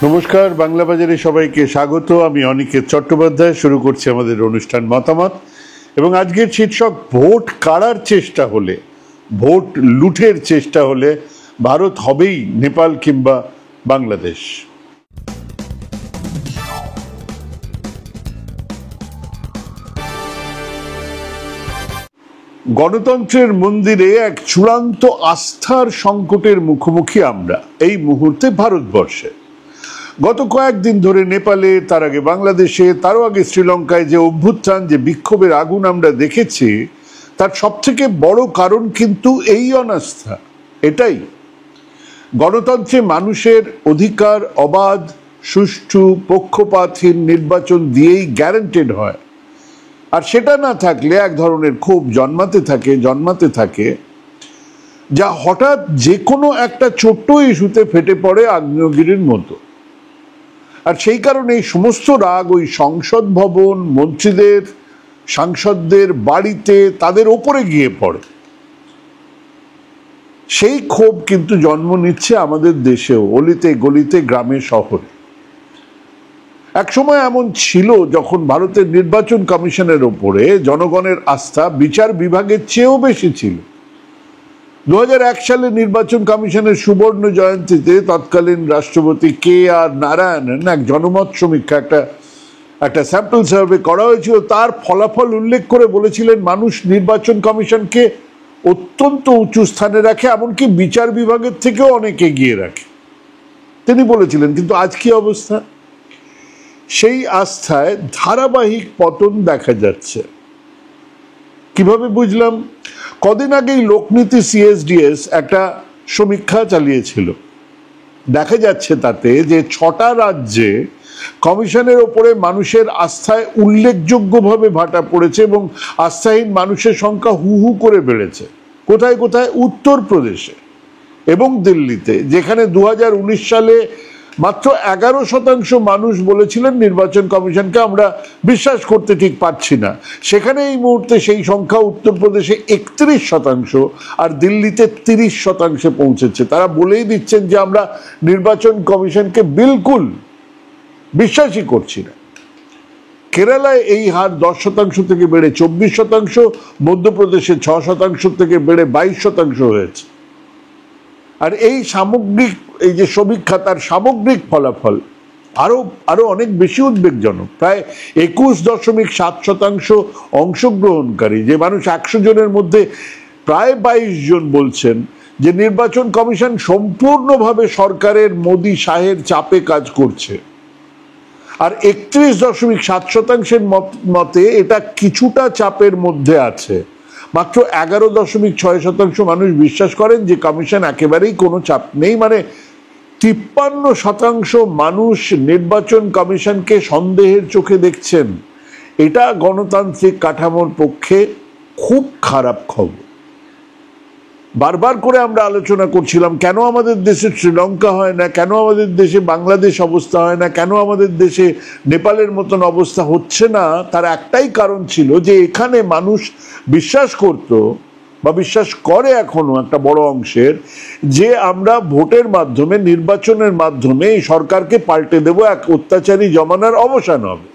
নমস্কার, বাংলা বাজারে সবাইকে স্বাগত। আমি অনিকেত চট্টোপাধ্যায়। শুরু করছি আমাদের অনুষ্ঠান মতামত, এবং আজকের শীর্ষক ভোট কাড়ার চেষ্টা হলে, ভোট লুঠের চেষ্টা হলে ভারত হবেই নেপাল কিংবা বাংলাদেশ। গণতন্ত্রের মন্দিরে এক চূড়ান্ত আস্থার সংকটের মুখোমুখি আমরা এই মুহূর্তে ভারতবর্ষে। গত কয়েকদিন ধরে নেপালে, তার আগে বাংলাদেশে, তারও আগে শ্রীলঙ্কায় যে অভ্যুত্থান, যে বিক্ষোভের আগুন আমরা দেখেছি, তার সবথেকে বড় কারণ কিন্তু এই অনাস্থা। এটাই গণতন্ত্রে মানুষের অধিকার অবাধ, সুষ্ঠু, পক্ষপাতহীন নির্বাচন দিয়েই গ্যারান্টেড হয়। আর সেটা না থাকলে এক ধরনের ক্ষোভ জন্মাতে থাকে, যা হঠাৎ যে কোনো একটা ছোট্ট ইস্যুতে ফেটে পড়ে আগ্নেয়গিরির মতো। আর সেই কারণে এই সমস্ত রাগ ওই সংসদ ভবন, মন্ত্রীদের, সাংসদদের বাড়িতে, তাদের ওপরে গিয়ে পড়ে। সেই ক্ষোভ কিন্তু জন্ম নিচ্ছে আমাদের দেশেও, অলিতে গলিতে, গ্রামে শহরে। এক সময় এমন ছিল যখন ভারতের নির্বাচন কমিশনের ওপরে জনগণের আস্থা বিচার বিভাগের চেয়েও বেশি ছিল। 2001 সালে নির্বাচন কমিশনের সুবর্ণ জয়ন্তীতে তৎকালীন রাষ্ট্রপতি KR নারায়ণন এক জনমত সমীক্ষা, একটা স্যাম্পল সার্ভে করা হয়েছিল। তার ফলাফল উল্লেখ করে বলেছিলেন মানুষ নির্বাচন কমিশনকে অত্যন্ত উঁচু স্থানে রাখে, এমনকি বিচার বিভাগের থেকেও অনেক এগিয়ে রাখে তিনি বলেছিলেন। কিন্তু আজ কি অবস্থা? সেই আস্থায় ধারাবাহিক পতন দেখা যাচ্ছে। কিভাবে বুঝলাম? কদিন আগেই লোকনীতি CSDS একটা সমীক্ষা চালিয়েছিল। দেখা যাচ্ছে তাতে যে 6টা রাজ্যে কমিশনের ওপরে মানুষের আস্থায় উল্লেখযোগ্যভাবে ভাটা পড়েছে, এবং আস্থাহীন মানুষের সংখ্যা হু হু করে বেড়েছে। কোথায় কোথায়? উত্তরপ্রদেশে এবং দিল্লিতে, যেখানে 2019 সালে মাত্র 11% মানুষ বলেছিলেন নির্বাচন কমিশনকে আমরা বিশ্বাস করতে ঠিক পারছি না, সেখানে এই মুহূর্তে সেই সংখ্যা উত্তরপ্রদেশে 31% আর দিল্লিতে 30% পৌঁছেছে। তারা বলেই দিচ্ছেন যে আমরা নির্বাচন কমিশনকে বিলকুল বিশ্বাসই করছি না। কেরালায় এই হার 10% থেকে বেড়ে 24%, মধ্যপ্রদেশে 6% থেকে বেড়ে 22% হয়েছে। আর এই সামগ্রিক এই যে সমীক্ষা, তার সামগ্রিক ফলাফল আরো অনেক বেশি উদ্বেগজনক। প্রায় 21.7% অংশগ্রহণকারী, যে মানুষ 100 জনের মধ্যে প্রায় 22 জন বলছেন যে নির্বাচন কমিশন সম্পূর্ণভাবে সরকারের মোদি শাহের চাপে কাজ করছে। আর 31.7% মতে এটা কিছুটা চাপের মধ্যে আছে। মাত্র 11.6% মানুষ বিশ্বাস করেন যে কমিশন একেবারেই কোনো চাপ নেই। মানে 53% মানুষ নির্বাচন কমিশনকে সন্দেহের চোখে দেখছেন। এটা গণতান্ত্রিক কাঠামোর পক্ষে খুব খারাপ খবর। বারবার করে আমরা আলোচনা করছিলাম কেন আমাদের দেশে শ্রীলঙ্কা হয় না, কেন আমাদের দেশে বাংলাদেশ অবস্থা হয় না, কেন আমাদের দেশে নেপালের মতন অবস্থা হচ্ছে না। তার একটাই কারণ ছিল যে এখানে মানুষ বিশ্বাস করত বা বিশ্বাস করে এখনো একটা বড় অংশের, যে আমরা ভোটের মাধ্যমে, নির্বাচনের মাধ্যমে এই সরকারকে পাল্টে দেব, এক অত্যাচারী জমানার অবসান হবে।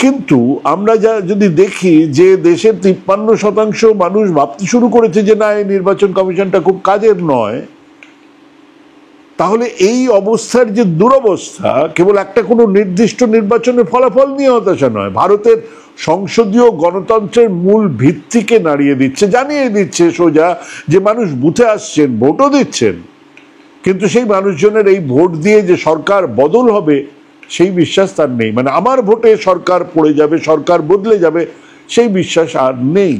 কিন্তু আমরা যদি দেখি যে দেশের 53% মানুষ ভাবতে শুরু করেছে যে না, এই নির্বাচন কমিশনটা খুব কাজের নয়, তাহলে এই অবস্থার যে দুরবস্থা কেবল একটা কোনো নির্দিষ্ট নির্বাচনের ফলাফল নিয়ে হতাশা নয়, ভারতের সংসদীয় গণতন্ত্রের মূল ভিত্তিকে নাড়িয়ে দিচ্ছে, জানিয়ে দিচ্ছে সোজা যে মানুষ বুথে আসছেন, ভোটও দিচ্ছেন, কিন্তু সেই মানুষজনের এই ভোট দিয়ে যে সরকার বদল হবে সেই বিশ্বাস তার নেই। মানে আমার ভোটে সরকার পড়ে যাবে, সরকার বদলে যাবে, সেই বিশ্বাস আর নেই।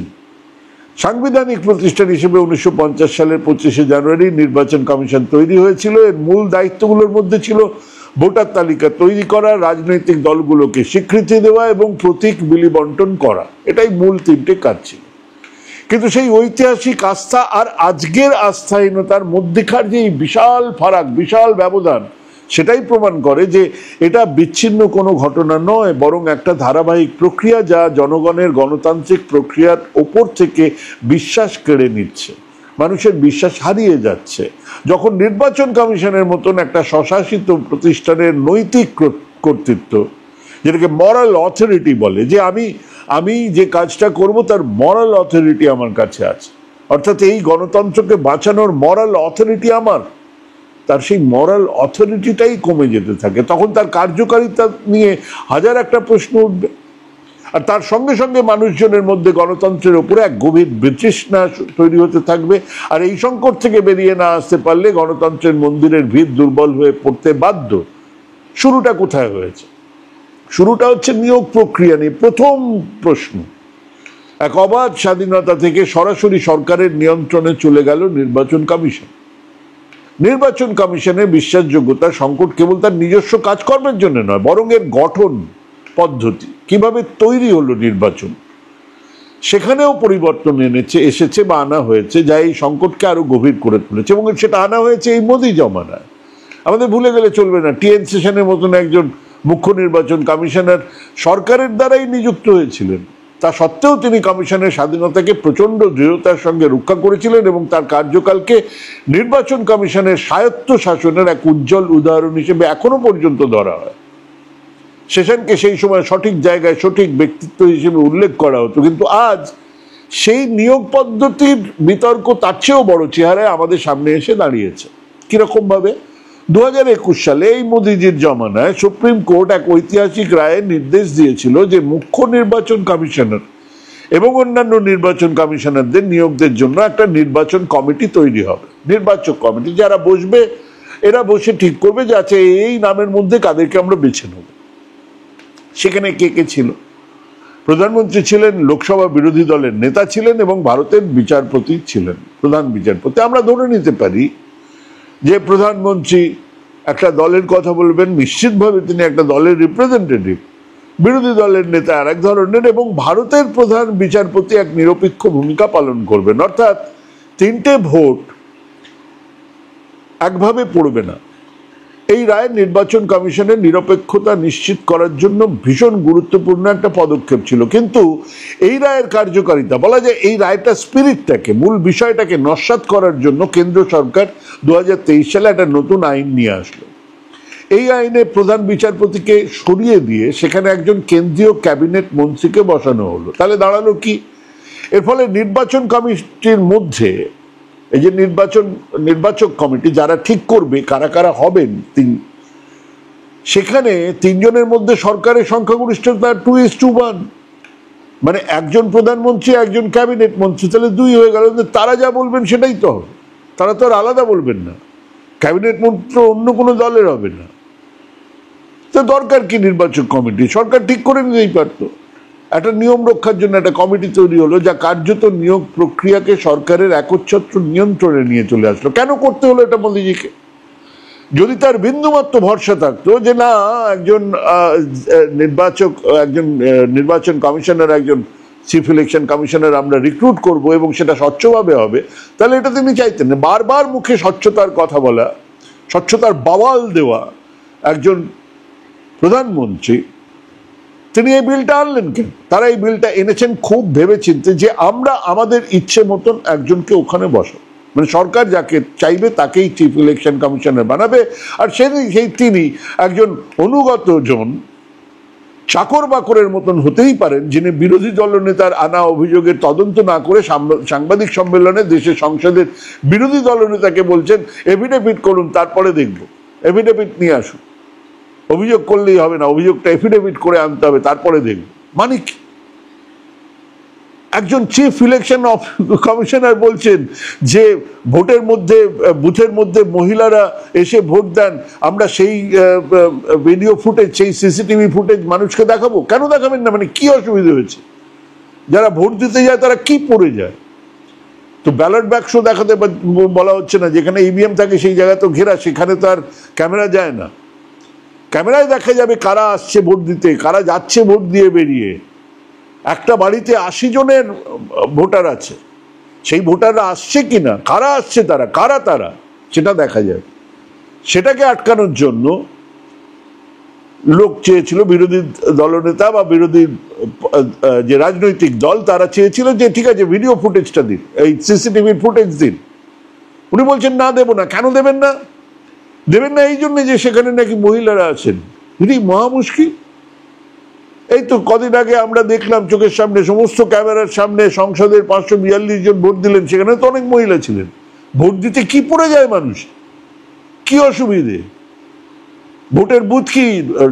সাংবিধানিক প্রতিষ্ঠান হিসেবে 1950 সালের 25শে জানুয়ারি নির্বাচন কমিশন তৈরি হয়েছিল। এর মূল দায়িত্বগুলোর মধ্যে ছিল ভোটার তালিকা তৈরি করা, রাজনৈতিক দলগুলোকে স্বীকৃতি দেওয়া এবং প্রতীক বিলি বন্টন করা। এটাই মূল 3টে কাজ ছিল। কিন্তু সেই ঐতিহাসিক আস্থা আর আজকের আস্থাহীনতার মধ্যেকার যে বিশাল ফারাক, বিশাল ব্যবধান, সেটাই প্রমাণ করে যে এটা বিচ্ছিন্ন কোনো ঘটনা নয়, বরং একটা ধারাবাহিক প্রক্রিয়া যা জনগণের গণতান্ত্রিক প্রক্রিয়ার ওপর থেকে বিশ্বাস কেড়ে নিচ্ছে। মানুষের বিশ্বাস হারিয়ে যাচ্ছে। যখন নির্বাচন কমিশনের মতন একটা স্বশাসিত প্রতিষ্ঠানের নৈতিক কর্তৃত্ব, যেটাকে মরাল অথরিটি বলে, যে আমি যে কাজটা করব তার মরাল অথরিটি আমার কাছে আছে, অর্থাৎ এই গণতন্ত্রকে বাঁচানোর মরাল অথরিটি আমার, তার সেই মরাল অথরিটিটাই কমে যেতে থাকে। তখন তার কার্যকারিতা নিয়ে হাজার একটা প্রশ্ন উঠবে। আর তার সঙ্গে সঙ্গে মানুষজনের মধ্যে গণতন্ত্রের উপরে এক গভীর বিতৃষ্ণা তৈরি হতে থাকবে। আর এই সংকট থেকে বেরিয়ে না আসতে পারলে গণতন্ত্রের মন্দিরের ভিত দুর্বল হয়ে পড়তে বাধ্য। শুরুটা কোথায় হয়েছে? শুরুটা হচ্ছে নিয়োগ প্রক্রিয়া নিয়ে। প্রথম প্রশ্ন, এক অবাধ স্বাধীনতা থেকে সরাসরি সরকারের নিয়ন্ত্রণে চলে গেল নির্বাচন কমিশন। নির্বাচন কমিশনের বিশ্বাসযোগ্যতা সংকট কেবল তার নিজস্ব কাজকর্মের জন্য নয়, বরং এর গঠন পদ্ধতি, কিভাবে তৈরি হলো নির্বাচন, সেখানেও পরিবর্তন এসেছে বা আনা হয়েছে, যা এই সংকটকে আরো গভীর করে তুলেছে। এবং সেটা আনা হয়েছে এই মোদি জমানায়। আমাদের ভুলে গেলে চলবে না, টিএন সেশনের মতন একজন মুখ্য নির্বাচন কমিশনার সরকারের দ্বারাই নিযুক্ত হয়েছিলেন। তা সত্ত্বেও তিনি কমিশনের স্বাধীনতাকে প্রচন্ড দৃঢ়তার সঙ্গে রক্ষা করেছিলেন এবং তার কার্যকালকে নির্বাচন কমিশনের স্বায়ত্ত শাসনের এক উজ্জ্বল উদাহরণ হিসেবে এখনো পর্যন্ত ধরা হয়। সেশনকে সেই সময় সঠিক জায়গায় সঠিক ব্যক্তিত্ব হিসেবে উল্লেখ করা হতো, কিন্তু আজ সেই নিয়োগ পদ্ধতির বিতর্ক তার চেয়েও বড় চেহারায় আমাদের সামনে এসে দাঁড়িয়েছে। কিরকম ভাবে? 2021 সালে এই মোদিজির জমানায় সুপ্রিম কোর্ট এক ঐতিহাসিক রায়ে নির্দেশ দিয়েছিল যে মুখ্য নির্বাচন কমিশনার এবং অন্যান্য নির্বাচন কমিশনারদের নিয়োগের জন্য একটা নির্বাচন কমিটি তৈরি হবে। নির্বাচক কমিটি যারা বসবে, এরা বসে ঠিক করবে যে আচ্ছা এই নামের মধ্যে কাদেরকে আমরা বেছে নেব। সেখানে কে কে ছিল? প্রধানমন্ত্রী ছিলেন, লোকসভা বিরোধী দলের নেতা ছিলেন এবং ভারতের বিচারপতি ছিলেন, প্রধান বিচারপতি। আমরা ধরে নিতে পারি যে প্রধানমন্ত্রী একটা দলের কথা বলবেন, নিশ্চিতভাবে তিনি একটা দলের রিপ্রেজেন্টেটিভ, বিরোধী দলের নেতা আর এক ধরনের, এবং ভারতের প্রধান বিচারপতি এক নিরপেক্ষ ভূমিকা পালন করবেন। অর্থাৎ তিনটে ভোট একভাবে পড়বে না। এই রায় নির্বাচন কমিশনের নিরপেক্ষতা নিশ্চিত করার জন্য ভীষণ গুরুত্বপূর্ণ একটা পদক্ষেপ ছিল। কিন্তু এই রায়ের কার্যকারিতা, বলা যায় এই রায়টা স্পিরিটটাকে, মূল বিষয়টাকে নস্যাৎ করার জন্য কেন্দ্র সরকার 2023 সালে একটা নতুন আইন নিয়ে আসলো। এই আইনে প্রধান বিচারপতিকে সরিয়ে দিয়ে সেখানে একজন কেন্দ্রীয় ক্যাবিনেট মন্ত্রীকে বসানো হলো। তাহলে দাঁড়ালো কি? এর ফলে নির্বাচন কমিটির মধ্যে এই যে নির্বাচক কমিটি যারা ঠিক করবে কারা কারা হবেন, সেখানে তিনজনের মধ্যে সরকারের সংখ্যাগরিষ্ঠতা 2:1, মানে একজন প্রধানমন্ত্রী একজন ক্যাবিনেট মন্ত্রী, তাহলে 2 হয়ে গেল। তারা যা বলবেন সেটাই তো হবে, তারা তো আর আলাদা বলবেন না। ক্যাবিনেট মন্ত্রী অন্য কোনো দলের হবে না। তো দরকার কি নির্বাচক কমিটি? সরকার ঠিক করে নিতেই পারতো। একটা নিয়ম রক্ষার জন্য একটা কমিটি তৈরি হলো, যা কার্যত নিয়োগ প্রক্রিয়াকে সরকারের একচ্ছত্র নিয়ন্ত্রণে নিয়ে চলে আসলো। কেন করতে হলো এটা মোদিজিকে? যদি তার বিন্দুমাত্র ভরসা থাকতো যে না, একজন নির্বাচন কমিশনার, একজন চিফ ইলেকশন কমিশনার আমরা রিক্রুট করব এবং সেটা স্বচ্ছভাবে হবে, তাহলে এটা তিনি চাইতেন না। বারবার মুখে স্বচ্ছতার কথা বলা, স্বচ্ছতার বাওয়াল দেওয়া একজন প্রধানমন্ত্রী, তিনি এই বিলটা আনলেন কেন? তারা এই বিলটা এনেছেন খুব ভেবেচিন্তে যে আমরা আমাদের ইচ্ছে মতন একজনকে ওখানে বসাবো, মানে সরকার যাকে চাইবে তাকেই চিফ ইলেকশন কমিশনার বানাবে। আর তিনি একজন অনুগত জন, চাকর বাকরের মতন হতেই পারেন, যিনি বিরোধী দলনেতার আনা অভিযোগের তদন্ত না করে সাংবাদিক সম্মেলনে দেশের সংসদের বিরোধী দলনেতাকে বলছেন এফিডেভিট করুন, তারপরে দেখব। এফিডেভিট নিয়ে আসুন, অভিযোগ করলেই হবে না, অভিযোগটা এফিডেভিট করে আনতে হবে, তারপরে দেখব। মানে কি? একজন চিফ ইলেকশন কমিশনার বলছেন যে ভোটের মধ্যে, বুথের মধ্যে মহিলারা এসে ভোট দেন, আমরা সেই ভিডিও ফুটেজ, সেই সিসিটিভি ফুটেজ মানুষকে দেখাবো। কেন দেখাবেন না? মানে কি অসুবিধা হয়েছে? যারা ভোট দিতে যায় তারা কি পড়ে যায়? তো ব্যালট বাক্স দেখাতে বলা হচ্ছে না, যেখানে ইভিএম থাকে সেই জায়গা তো ঘেরা, সেখানে তো আর ক্যামেরা যায় না। ক্যামেরায় দেখা যাবে কারা আসছে ভোট দিতে, কারা যাচ্ছে ভোট দিয়ে বেরিয়ে। একটা বাড়িতে 80 জনের ভোটার আছে, সেই ভোটাররা আসছে কিনা, কারা আসছে, তারা সেটা দেখা যায়। সেটাকে আটকানোর জন্য লোক চেয়েছিল, বিরোধী দলনেতা বা বিরোধী যে রাজনৈতিক দল তারা চেয়েছিল যে ঠিক আছে ভিডিও ফুটেজটা দিন, এই সিসিটিভির ফুটেজ দিন। উনি বলছেন না দেব না। কেন দেবেন না? দেবেন না এই জন্য যে সেখানে নাকি মহিলারা আছেন। এটি মহা মুশকিল। এই তো কদিন আগে আমরা দেখলাম চোখের সামনে, সমস্ত ক্যামেরার সামনে, সংসদের 542 জন ভোট দিলেন, সেখানে তো অনেক মহিলা ছিলেন। ভোট দিতে কি পড়ে যায় মানুষ, কি অসুবিধে? ভোটের বুথ কি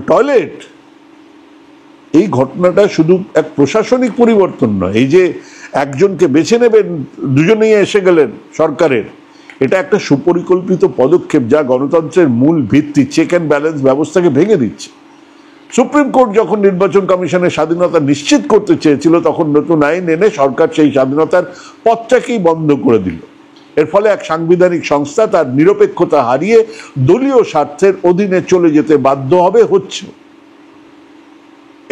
টয়লেট? এই ঘটনাটা শুধু এক প্রশাসনিক পরিবর্তন নয়, এই যে একজনকে বেছে নেবেন, দুজনেই এসে গেলেন সরকারের, এটা একটা সুপরিকল্পিত পদক্ষেপ যা গণতন্ত্রের মূল ভিত্তি, চেক অ্যান্ড ব্যালেন্স ব্যবস্থাকে ভেঙে দিচ্ছে। সুপ্রিম কোর্ট যখন নির্বাচন কমিশনের স্বাধীনতা নিশ্চিত করতে চেয়েছিল, তখন নতুন আইন এনে সরকার সেই স্বাধীনতার পথটাকেই বন্ধ করে দিল। এর ফলে এক সাংবিধানিক সংস্থা তার নিরপেক্ষতা হারিয়ে দলীয় স্বার্থের অধীনে চলে যেতে বাধ্য হবে, হচ্ছে।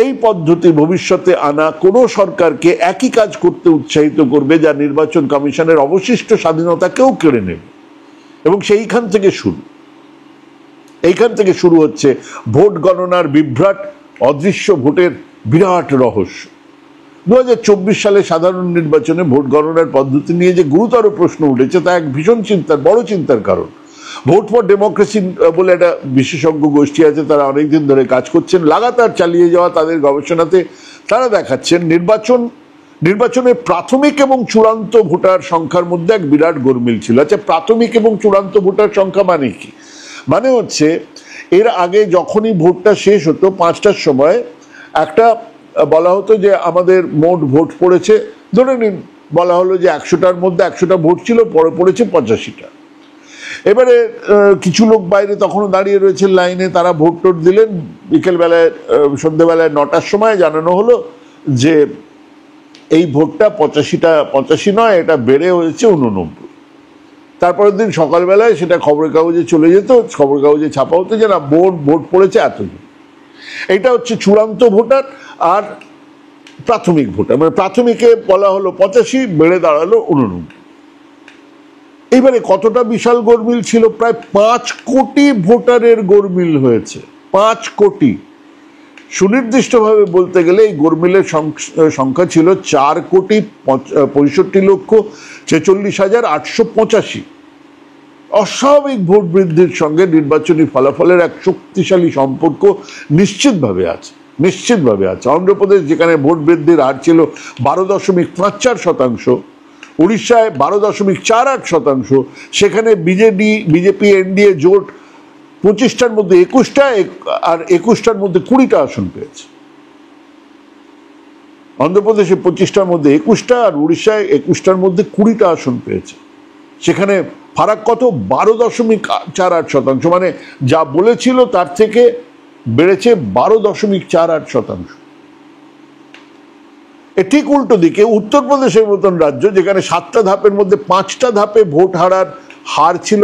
এই পদ্ধতি ভবিষ্যতে আনা কোনো সরকারকে একই কাজ করতে উৎসাহিত করবে, যা নির্বাচন কমিশনের অবশিষ্ট স্বাধীনতাকেও কেড়ে নেবে। এবং এইখান থেকে শুরু হচ্ছে ভোট গণনার বিভ্রাট, অদৃশ্য ভোটের বিরাট রহস্য। 2024 সালে সাধারণ নির্বাচনে ভোট গণনার পদ্ধতি নিয়ে যে গুরুতর প্রশ্ন উঠেছে তা এক ভীষণ বড় চিন্তার কারণ। ভোট ফর ডেমোক্রেসি বলে একটা বিশেষজ্ঞ গোষ্ঠী আছে, তারা অনেকদিন ধরে কাজ করছেন। লাগাতার চালিয়ে যাওয়া তাদের গবেষণাতে তারা দেখাচ্ছেন নির্বাচনের প্রাথমিক এবং চূড়ান্ত ভোটার সংখ্যার মধ্যে এক বিরাট গোলমেল ছিল। আচ্ছা, প্রাথমিক এবং চূড়ান্ত ভোটার সংখ্যা মানে কি? মানে হচ্ছে এর আগে যখনই ভোটটা শেষ হতো 5টার সময়, একটা বলা হতো যে আমাদের মোট ভোট পড়েছে, ধরে নিন বলা হলো যে 100টার মধ্যে 100টা ভোট ছিল, পরে পড়েছে 85টা। এবারে কিছু লোক বাইরে তখনও দাঁড়িয়ে রয়েছে লাইনে, তারা ভোট টোট দিলেন। বিকেলবেলায়, সন্ধ্যেবেলায় 9টার সময় জানানো হলো যে এই ভোটটা 85 নয়, এটা বেড়ে হয়েছে 89। তারপরের দিন সকালবেলায় সেটা খবরের কাগজে চলে যেত, খবরের কাগজে ছাপা হতো যে না, ভোট পড়েছে এতজন। এটা হচ্ছে চূড়ান্ত ভোটার আর প্রাথমিক ভোটার। মানে প্রাথমিকে বলা হলো 85, বেড়ে দাঁড়ালো 89। এবারে কতটা বিশাল গোলমিল ছিল, প্রায় 5 কোটি ভোটারের গোলমিল হয়েছে। 5 কোটি। সুনির্দিষ্টভাবে বলতে গেলে এই গোলমিলের সংখ্যা ছিল 4,65,46,885। অস্বাভাবিক ভোট বৃদ্ধির সঙ্গে নির্বাচনী ফলাফলের এক শক্তিশালী সম্পর্ক নিশ্চিতভাবে আছে। অন্ধ্রপ্রদেশ, যেখানে ভোট বৃদ্ধির হার ছিল 12.54%, উড়িষ্যায় 12.48%, সেখানে বিজেপি এনডিএ জোট 25টার মধ্যে 21টা আর 21টার মধ্যে 20টা আসন পেয়েছে। অন্ধ্রপ্রদেশে 25টার মধ্যে 21টা আর উড়িষ্যায় 21টার মধ্যে 20টা আসন পেয়েছে। সেখানে ফারাক কত? 12.48%। মানে যা বলেছিল তার থেকে বেড়েছে 12.48%। ঠিক উল্টো দিকে উত্তরপ্রদেশের মতন রাজ্য, যেখানে 7টা ধাপের মধ্যে 5টা ধাপে ভোট হারার হার ছিল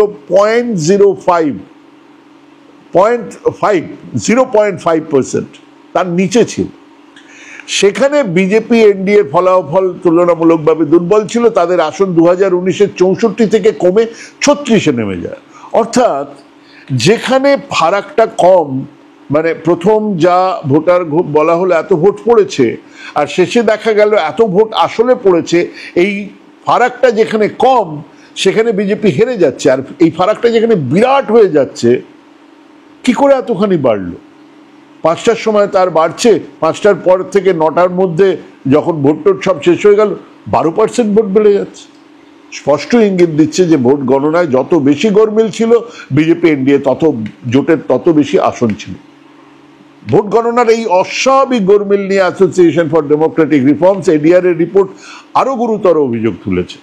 0.5%, তার নিচে ছিল। সেখানে বিজেপি এনডিএর ফলাফল তুলনামূলকভাবে দুর্বল ছিল। তাদের আসন 2019-এর 64 থেকে কমে 36-এ নেমে যায়। অর্থাৎ যেখানে ফারাকটা কম, মানে প্রথম যা ভোটার বলা হলো এত ভোট পড়েছে, আর শেষে দেখা গেল এত ভোট আসলে পড়েছে, এই ফারাকটা যেখানে কম সেখানে বিজেপি হেরে যাচ্ছে। আর এই ফারাকটা যেখানে বিরাট হয়ে যাচ্ছে, কি করে এতখানি বাড়লো? 5টার সময় তার বাড়ছে, 5টার পর থেকে 9টার মধ্যে যখন ভোট টোট সব শেষ হয়ে গেল 12% ভোট বেড়ে যাচ্ছে। স্পষ্ট ইঙ্গিত দিচ্ছে যে ভোট গণনায় যত বেশি গোলমেল ছিল, বিজেপি এনডিএ জোটের তত বেশি আসন ছিল। ভোট গণনার এই অস্বাভাবিক গোলমেল নিয়ে association for Democratic reforms, ADR এর রিপোর্ট আরো গুরুতর অভিযোগ তুলেছে।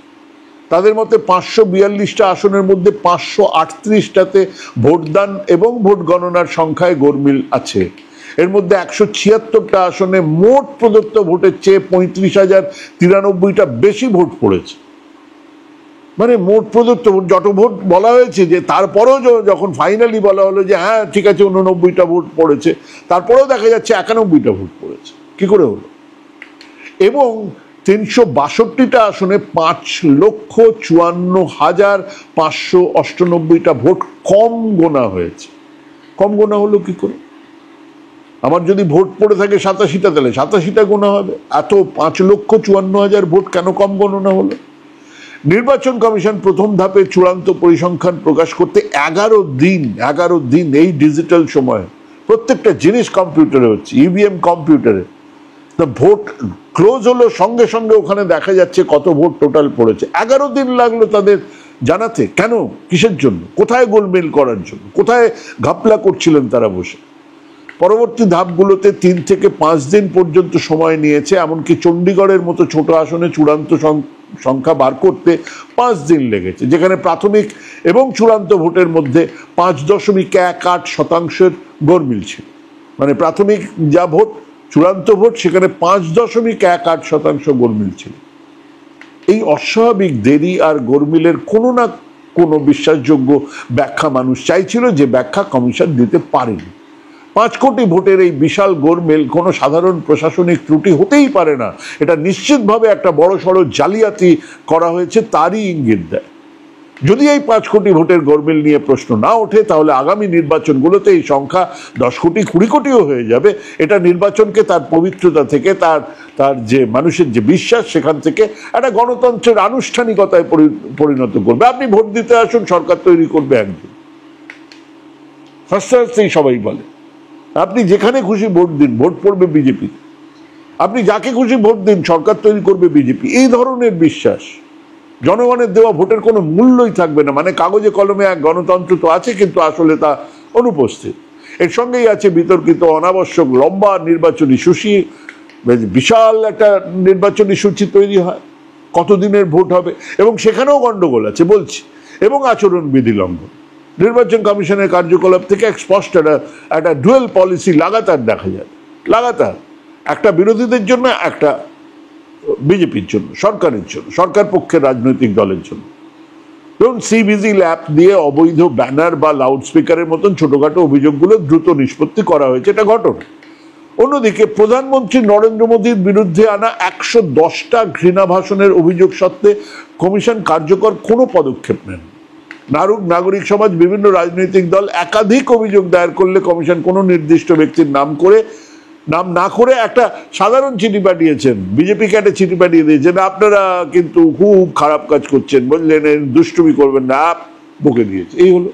তাদের মতে 542টা আসনের মধ্যে 538টাতে ভোটদান এবং ভোট গণনার সংখ্যায় গোলমিল আছে। এর মধ্যে 176টা আসনে মোট প্রদত্ত ভোটের চেয়ে 35,093টা বেশি ভোট পড়েছে। মানে মোট প্রদত্ত যত ভোট বলা হয়েছে, যে তারপরেও যখন ফাইনালি বলা হলো যে হ্যাঁ ঠিক আছে 89টা ভোট পড়েছে, তারপরেও দেখা যাচ্ছে 91টা ভোট পড়েছে। কি করে হলো? এবং 362টা আসনে 5,54,598টা ভোট কম গোনা হয়েছে। কম গোনা হলো কি করে? আমার যদি ভোট পড়ে থাকে 87টা, তাহলে 87টা গোনা হবে। এত 5,54,000 ভোট কেন কম গণনা হলো? নির্বাচন কমিশন প্রথম ধাপে চূড়ান্ত পরিসংখ্যান প্রকাশ করতে 11 দিন এই ডিজিটাল সময়ে প্রত্যেকটা জিনিস কম্পিউটারে হচ্ছে, ইভিএম কম্পিউটারে। ভোট ক্লোজ হলো সঙ্গে সঙ্গে ওখানে দেখা যাচ্ছে কত ভোট টোটাল পড়েছে। 11 দিন লাগলো তাদের জানাতে। কেন? কিসের জন্য? কোথায় গোলমেল করার জন্য? কোথায় ঘাপলা করছিলেন তারা বসে? পরবর্তী ধাপগুলোতে 3 থেকে 5 দিন পর্যন্ত সময় নিয়েছে। এমনকি চণ্ডীগড়ের মতো ছোট আসনে চূড়ান্ত সংখ্যা বার করতে 5 দিন লেগেছে, যেখানে প্রাথমিক এবং চূড়ান্ত ভোটের মধ্যে 5.18% গরমিল ছিল। মানে প্রাথমিক যা ভোট, চূড়ান্ত ভোট, সেখানে 5.18% গরমিল ছিল। এই অস্বাভাবিক দেরি আর গরমিলের কোনো না কোনো বিশ্বাসযোগ্য ব্যাখ্যা মানুষ চাইছিল, যে ব্যাখ্যা কমিশন দিতে পারেনি। 5 কোটি ভোটের এই বিশাল গোলমেল কোনো সাধারণ প্রশাসনিক ত্রুটি হতেই পারে না। এটা নিশ্চিতভাবে একটা বড় সড়ো জালিয়াতি করা হয়েছে, তারই ইঙ্গিত দেয়। যদি এই 5 কোটি ভোটের গোলমেল নিয়ে প্রশ্ন না ওঠে, তাহলে আগামী নির্বাচনগুলোতে এই সংখ্যা 10 কোটি 20 কোটিও হয়ে যাবে। এটা নির্বাচনকে তার পবিত্রতা থেকে, তার যে মানুষের যে বিশ্বাস, সেখান থেকে একটা গণতন্ত্রের আনুষ্ঠানিকতায় পরিণত করবে। আপনি ভোট দিতে আসুন, সরকার তৈরি করবে একদিন। হাসতে সবাই বলে আপনি যেখানে খুশি ভোট দিন, ভোট পড়বে বিজেপি। আপনি যাকে খুশি ভোট দিন, সরকার তৈরি করবে বিজেপি। এই ধরনের বিশ্বাস, জনগণের দেওয়া ভোটের কোনো মূল্যই থাকবে না। মানে কাগজে কলমে এক গণতন্ত্র তো আছে, কিন্তু আসলে তা অনুপস্থিত। এর সঙ্গেই আছে বিতর্কিত অনাবশ্যক লম্বা নির্বাচনী সূচি। বিশাল একটা নির্বাচনী সূচি তৈরি হয়, কতদিনের ভোট হবে, এবং সেখানেও গন্ডগোল আছে বলছি, এবং আচরণবিধি লঙ্ঘন। নির্বাচন কমিশনের কার্যকলাপ থেকে এক স্পষ্ট একটা ডুয়েল পলিসি লাগাতার দেখা যায়। লাগাতার একটা বিরোধীদের জন্য, একটা বিজেপির জন্য, সরকারের জন্য, সরকার পক্ষের রাজনৈতিক দলের জন্য। ধরুন সিভিজিল অ্যাপ দিয়ে অবৈধ ব্যানার বা লাউড স্পিকারের মতন ছোটখাটো অভিযোগগুলো দ্রুত নিষ্পত্তি করা হয়েছে, এটা ঘটনা। অন্যদিকে প্রধানমন্ত্রী নরেন্দ্র মোদীর বিরুদ্ধে আনা 110টা ঘৃণা ভাষণের অভিযোগ সত্ত্বে কমিশন কার্যকর কোনো পদক্ষেপ নেন। নাগরিক সমাজ, বিভিন্ন রাজনৈতিক দল একাধিক অভিযোগ দায়ের করলে কমিশন কোনো নির্দিষ্ট ব্যক্তির নাম না করে একটা সাধারণ চিঠি পাঠিয়েছেন, বিজেপিকে একটা চিঠি পাঠিয়ে দিয়েছেন, আপনারা কিন্তু খুব খারাপ কাজ করছেন, বললেন দুষ্টুমি করবেন না, বকে দিয়েছে। এই হলো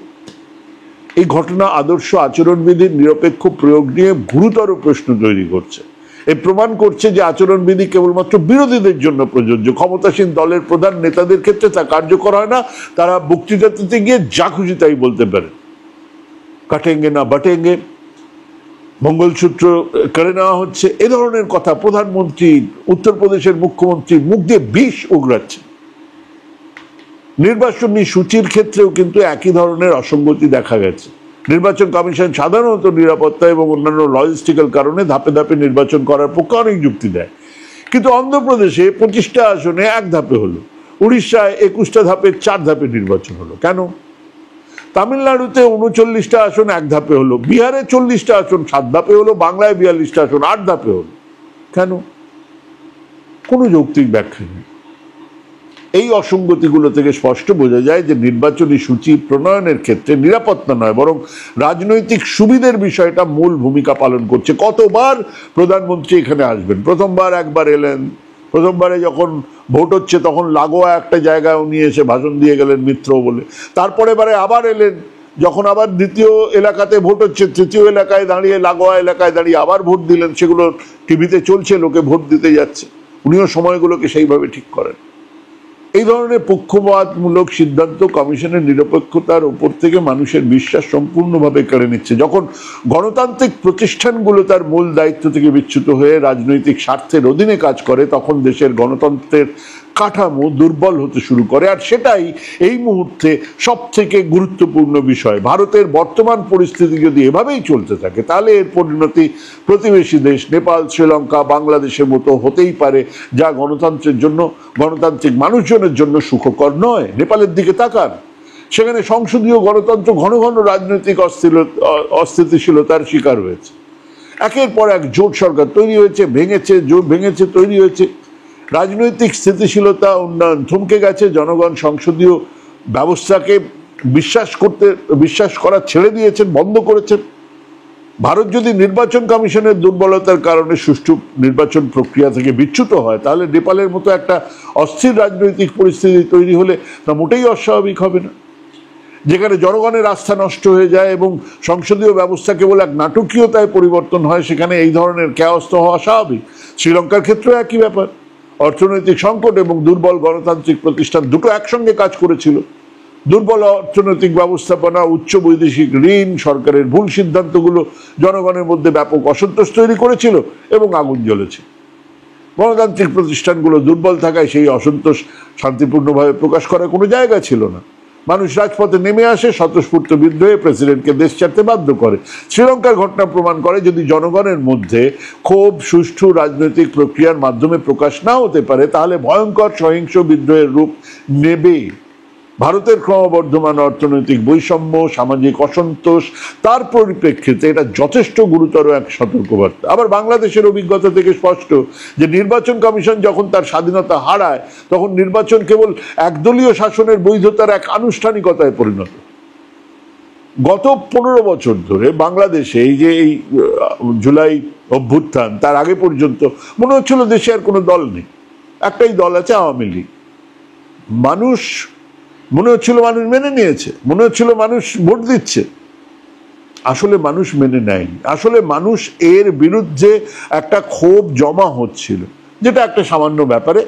এই ঘটনা। আদর্শ আচরণবিধির নিরপেক্ষ প্রয়োগ নিয়ে গুরুতর প্রশ্ন তৈরি করছে। এই প্রমাণ করছে যে আচরণবিধি কেবলমাত্র বিরোধীদের জন্য প্রযোজ্য। ক্ষমতাসীন দলের প্রধান নেতাদের ক্ষেত্রে তা কার্যকর হয় না। তারা বক্তৃতা দিতে গিয়ে যা খুশি তাই বলতে পারে, কাটেঙ্গে না বাটেঙ্গে, মঙ্গলসূত্র কেড়ে নেওয়া হচ্ছে, এ ধরনের কথা প্রধানমন্ত্রী, উত্তরপ্রদেশের মুখ্যমন্ত্রী মুখ দিয়ে বিষ উগড়াচ্ছে। নির্বাচনী সূচির ক্ষেত্রেও কিন্তু একই ধরনের অসঙ্গতি দেখা গেছে। নির্বাচন কমিশন সাধারণত নিরাপত্তা এবং অন্যান্য লজিস্টিক্যাল কারণে ধাপে ধাপে নির্বাচন করার পক্ষে অনেক যুক্তি দেয়, কিন্তু অন্ধ্রপ্রদেশে 25টা আসনে 1 ধাপে হলো, উড়িষ্যায় 21টা ধাপে 4 ধাপে নির্বাচন হলো। কেন? তামিলনাড়ুতে 39টা আসন 1 ধাপে হলো, বিহারে 40টা আসন 7 ধাপে হলো, বাংলায় 42টা আসন 8 ধাপে হলো। কেন? কোনো যৌক্তিক ব্যাখ্যা নেই। এই অসঙ্গতিগুলো থেকে স্পষ্ট বোঝা যায় যে নির্বাচনী সূচি প্রণয়নের ক্ষেত্রে নিরাপত্তা নয়, বরং রাজনৈতিক সুবিধের বিষয়টা মূল ভূমিকা পালন করছে। কতবার প্রধানমন্ত্রী এখানে আসবেন? প্রথমবার একবার এলেন, প্রথমবারে যখন ভোট হচ্ছে তখন লাগোয়া একটা জায়গায় উনি এসে ভাষণ দিয়ে গেলেন মিত্র বলে। তারপরে বারে আবার এলেন, যখন আবার দ্বিতীয় এলাকাতে ভোট হচ্ছে, তৃতীয় এলাকায় দাঁড়িয়ে, লাগোয়া এলাকায় দাঁড়িয়ে আবার ভোট দিলেন। সেগুলো টিভিতে চলছে, লোকে ভোট দিতে যাচ্ছে, উনিও সময়গুলোকে সেইভাবে ঠিক করেন। এই ধরনের পক্ষপাতমূলক সিদ্ধান্ত কমিশনের নিরপেক্ষতার উপর থেকে মানুষের বিশ্বাস সম্পূর্ণভাবে কেড়ে নিচ্ছে। যখন গণতান্ত্রিক প্রতিষ্ঠানগুলো তার মূল দায়িত্ব থেকে বিচ্যুত হয়ে রাজনৈতিক স্বার্থের অধীনে কাজ করে, তখন দেশের গণতন্ত্রের কাঠামো দুর্বল হতে শুরু করে। আর সেটাই এই মুহূর্তে সব থেকে গুরুত্বপূর্ণ বিষয়। ভারতের বর্তমান পরিস্থিতি যদি এভাবেই চলতে থাকে, তাহলে এর পরিণতি প্রতিবেশী দেশ নেপাল, শ্রীলঙ্কা, বাংলাদেশের মতো হতেই পারে, যা গণতন্ত্রের জন্য, গণতান্ত্রিক মানুষজনের জন্য সুখকর নয়। নেপালের দিকে তাকান, সেখানে সংসদীয় গণতন্ত্র ঘন ঘন রাজনৈতিক অস্থিতিশীলতার শিকার হয়েছে। একের পর এক জোট সরকার তৈরি হয়েছে, ভেঙেছে, তৈরি হয়েছে। রাজনৈতিক স্থিতিশীলতা, উন্নয়ন থমকে গেছে। জনগণ সংসদীয় ব্যবস্থাকে বিশ্বাস করা ছেড়ে দিয়েছেন, বন্ধ করেছেন। ভারত যদি নির্বাচন কমিশনের দুর্বলতার কারণে সুষ্ঠু নির্বাচন প্রক্রিয়া থেকে বিচ্যুত হয়, তাহলে নেপালের মতো একটা অস্থির রাজনৈতিক পরিস্থিতি তৈরি হলে তা মোটেই অস্বাভাবিক হবে না। যেখানে জনগণের আস্থা নষ্ট হয়ে যায় এবং সংসদীয় ব্যবস্থা কেবল এক নাটকীয়তায় পরিবর্তন হয়, সেখানে এই ধরনের ক্যাওস তো হওয়া স্বাভাবিক। শ্রীলঙ্কার ক্ষেত্রেও একই ব্যাপার। অর্থনৈতিক সংকট এবং দুর্বল গণতান্ত্রিক প্রতিষ্ঠান দুটো একসঙ্গে কাজ করেছিল। দুর্বল অর্থনৈতিক ব্যবস্থাপনা, উচ্চ বৈদেশিক ঋণ, সরকারের ভুল সিদ্ধান্তগুলো জনগণের মধ্যে ব্যাপক অসন্তোষ তৈরি করেছিল এবং আগুন জ্বলেছে। গণতান্ত্রিক প্রতিষ্ঠানগুলো দুর্বল থাকায় সেই অসন্তোষ শান্তিপূর্ণভাবে প্রকাশ করার কোনো জায়গা ছিল না। মানুষ রাজপথে নেমে আসে, স্বতঃস্ফূর্ত বিদ্রোহে প্রেসিডেন্টকে দেশ ছাড়তে বাধ্য করে। শ্রীলঙ্কার ঘটনা প্রমাণ করে, যদি জনগণের মধ্যে ক্ষোভ সুষ্ঠু রাজনৈতিক প্রক্রিয়ার মাধ্যমে প্রকাশ না হতে পারে, তাহলে ভয়ঙ্কর সহিংস বিদ্রোহের রূপ নেবে। ভারতের ক্রমবর্ধমান অর্থনৈতিক বৈষম্য, সামাজিক অসন্তোষ, তার পরিপ্রেক্ষিতে এটা যথেষ্ট গুরুতর এক সতর্কবার্তা। আবার বাংলাদেশের অভিজ্ঞতা থেকে স্পষ্ট যে নির্বাচন কমিশন যখন তার স্বাধীনতা হারায়, তখন নির্বাচন কেবল একদলীয় শাসনের বৈধতার এক আনুষ্ঠানিকতায় পরিণত। গত 15 বছর ধরে বাংলাদেশে এই জুলাই অভ্যুত্থান, তার আগে পর্যন্ত মনে হচ্ছিল দেশে আর কোনো দল নেই, একটাই দল আছে, আওয়ামী লীগ। মনে হচ্ছিল মানুষ মেনে নিয়েছে, মনে হচ্ছিল মানুষ ভোট দিচ্ছে। আসলে মানুষ মেনে নেয়নি। আসলে মানুষ এর বিরুদ্ধে একটা ক্ষোভ জমা হচ্ছিল, যেটা একটা সামান্য ব্যাপারে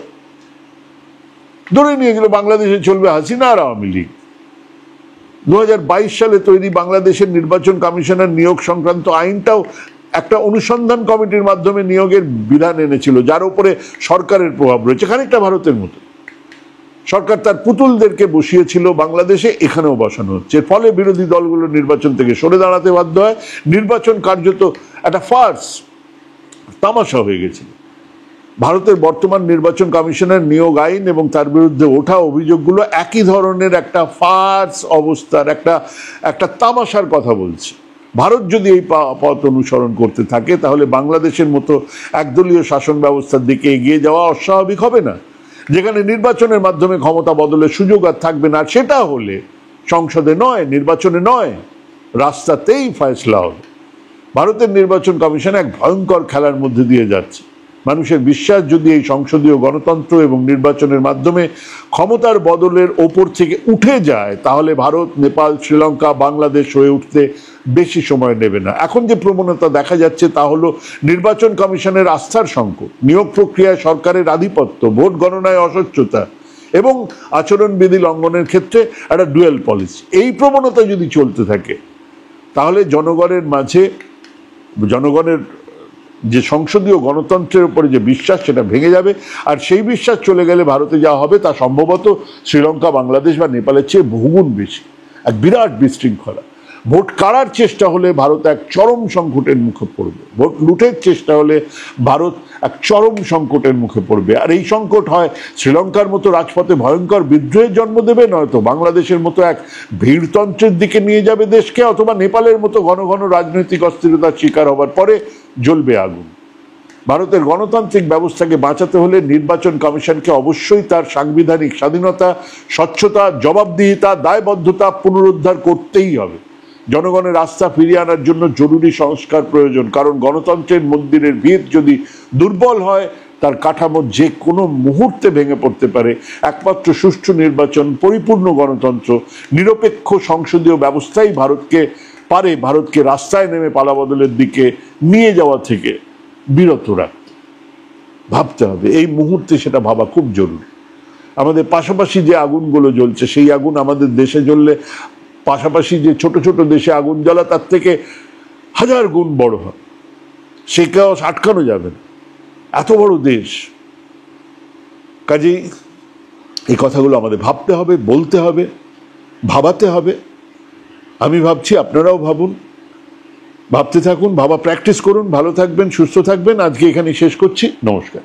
ধরে নিয়ে গেল বাংলাদেশে চলবে হাসিনা আর আওয়ামী লীগ। 2022 সালে তৈরি বাংলাদেশের নির্বাচন কমিশনার নিয়োগ সংক্রান্ত আইনটাও একটা অনুসন্ধান কমিটির মাধ্যমে নিয়োগের বিধান এনেছিল, যার উপরে সরকারের প্রভাব রয়েছে, খানিকটা ভারতের মতো। সরকার তার পুতুলদেরকে বসিয়েছিল বাংলাদেশে, এখানেও বসানো হচ্ছে। ফলে বিরোধী দলগুলো নির্বাচন থেকে সরে দাঁড়াতে বাধ্য হয়। নির্বাচন কার্যত একটা ফার্স, তামাশা হয়ে গেছে। ভারতের বর্তমান নির্বাচন কমিশনের নিয়োগ আইন এবং তার বিরুদ্ধে ওঠা অভিযোগগুলো একই ধরনের একটা ফার্স অবস্থার, একটা তামাশার কথা বলছে। ভারত যদি এই পথ অনুসরণ করতে থাকে, তাহলে বাংলাদেশের মতো একদলীয় শাসন ব্যবস্থার দিকে এগিয়ে যাওয়া অস্বাভাবিক হবে না, যেখানে নির্বাচনের মাধ্যমে ক্ষমতা বদলের সুযোগ আর থাকবে না। সেটা হলে সংসদে নয়, নির্বাচনে নয়, রাস্তাতেই ফয়সলা হবে। ভারতের নির্বাচন কমিশন এক ভয়ঙ্কর খেলার মধ্যে দিয়ে যাচ্ছে। মানুষের বিশ্বাস যদি এই সংসদীয় গণতন্ত্র এবং নির্বাচনের মাধ্যমে ক্ষমতার বদলের ওপর থেকে উঠে যায়, তাহলে ভারত, নেপাল, শ্রীলঙ্কা, বাংলাদেশ হয়ে উঠতে বেশি সময় নেবে না। এখন যে প্রবণতা দেখা যাচ্ছে তা হলো নির্বাচন কমিশনের আস্থার সংকট, নিয়োগ প্রক্রিয়ায় সরকারের আধিপত্য, ভোট গণনায় অস্বচ্ছতা এবং আচরণবিধি লঙ্ঘনের ক্ষেত্রে একটা ডুয়েল পলিসি। এই প্রবণতা যদি চলতে থাকে, তাহলে জনগণের যে সংসদীয় গণতন্ত্রের উপরে যে বিশ্বাস, সেটা ভেঙে যাবে। আর সেই বিশ্বাস চলে গেলে ভারতে যা হবে তা সম্ভবত শ্রীলঙ্কা, বাংলাদেশ বা নেপালের চেয়ে বহুগুণ বেশি। এক বিরাট বিশৃঙ্খলা। ভোট কাড়ার চেষ্টা হলে ভারত এক চরম সংকটের মুখে পড়বে। ভোট লুটের চেষ্টা হলে ভারত এক চরম সংকটের মুখে পড়বে। আর এই সংকট হয় শ্রীলঙ্কার মতো রাজপথে ভয়ঙ্কর বিদ্রোহের জন্ম দেবে, নয়তো বাংলাদেশের মতো এক ভিড়তন্ত্রের দিকে নিয়ে যাবে দেশকে, অথবা নেপালের মতো ঘন ঘন রাজনৈতিক অস্থিরতার শিকার হবার পরে জ্বলবে আগুন। ভারতের গণতান্ত্রিক ব্যবস্থাকে বাঁচাতে হলে নির্বাচন কমিশনকে অবশ্যই তার সাংবিধানিক স্বাধীনতা, স্বচ্ছতা, জবাবদিহিতা, দায়বদ্ধতা পুনরুদ্ধার করতেই হবে। জনগণের আস্থা ফিরিয়ে আনার জন্য জরুরি সংস্কার প্রয়োজন, কারণ গণতন্ত্রের মন্দিরের ভিত যদি দুর্বল হয়, তার কাঠামো যে কোনো মুহূর্তে ভেঙে পড়তে পারে। একমাত্র সুষ্ঠু নির্বাচন, পরিপূর্ণ গণতন্ত্র, নিরপেক্ষ সংসদীয় ব্যবস্থাই ভারতকে রাস্তায় নেমে পালাবদলের দিকে নিয়ে যাওয়া থেকে বিরত রাখতে। ভাবতে হবে এই মুহূর্তে, সেটা ভাবা খুব জরুরি। আমাদের পাশাপাশি যে আগুনগুলো জ্বলছে, সেই আগুন আমাদের দেশে জ্বললে পাশাপাশি যে ছোট ছোট দেশে আগুন জ্বলা, তার থেকে 1000 গুণ বড় হয়। সেটাও আটকানো যাবে না, এত বড় দেশ। কাজেই এই কথাগুলো আমাদের ভাবতে হবে, বলতে হবে, ভাবাতে হবে। আমি ভাবছি, আপনারাও ভাবুন, ভাবতে থাকুন, ভাবা প্র্যাকটিস করুন। ভালো থাকবেন, সুস্থ থাকবেন। আজকে এখানে শেষ করছি। নমস্কার।